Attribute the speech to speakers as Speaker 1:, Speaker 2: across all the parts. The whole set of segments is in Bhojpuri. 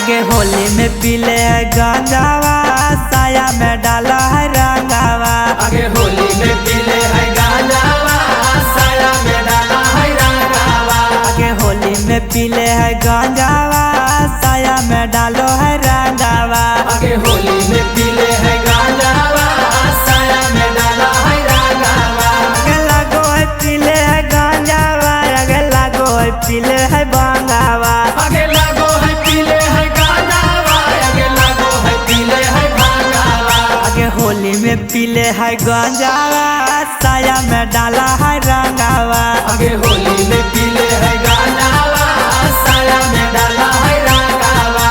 Speaker 1: आगे होली में पीले है गांजावा, साया में डाला है रंगावा।
Speaker 2: आगे होली में पीले है गांजावा, साया में डाला है रंगावा।
Speaker 1: आगे होली में पीले है गांजावा, साया में डालो है रंगावा।
Speaker 2: आगे होली में पीले है गांजावा, साया में डाला है रंगावा।
Speaker 1: आगे लागो है पीले है गांजावा, आगे लागो है पीले है बांगावा।
Speaker 2: आगे लागो है पीले है गांजावा, आगे लागो है पीले है भांगावा।
Speaker 1: आगे होली में पीले है गांजावा, साया में डाला है रंगावा।
Speaker 2: आगे होली में पीले है गांजावा, साया में डाला है रंगावा।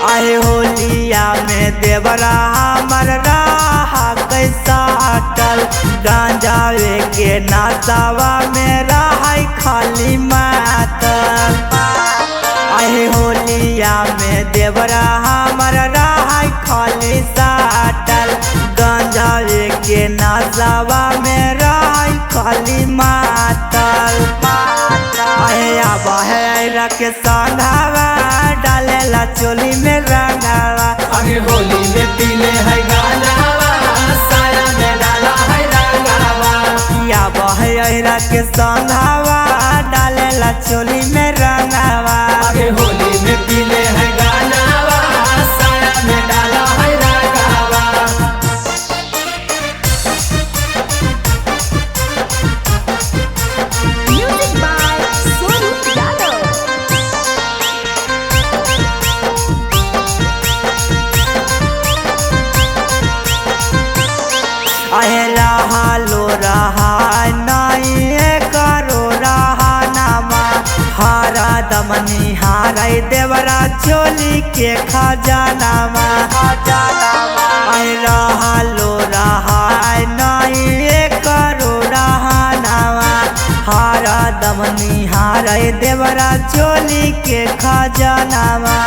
Speaker 1: आए होलिया में देवरा हमर रहा कैसा अटल, गांजावे के नासावा में रहा खाली मातल। आए होलिया में देवरा हमर रहा खाली साटल, गांजावे के नासावा में रहा खाली मातल। आए आबा है के संघावा, डालेला चोली में रंगावा।
Speaker 2: आगे होली में पीले है गांजावा, साया में डाला है रंगावा।
Speaker 1: या बहरा के संघावा, डालेला चोली में रंगावा।
Speaker 2: आगे होली में पीले है गांजावा, साया में डाला है रंगावा।
Speaker 3: Music by Sonu Yadav.
Speaker 1: अहे रहा लो रहा नहीं करो रहा नामा, हारा दमनी हाराई देवरा चोली के खजानामा। अहे रहा लो रहा नहीं करो रहा नामा, हारा दमनी हाराई देवरा चोली के खजानामा।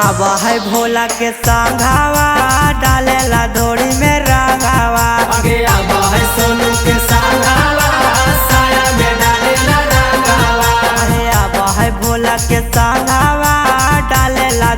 Speaker 1: अब है भोला के संघावा, डालेला धोड़ी में रंगावा।
Speaker 2: आगे आबा है सोनू के संघावा, साया में डालेला रंगावा।
Speaker 1: अरे अब है भोला के संघावा, डालेला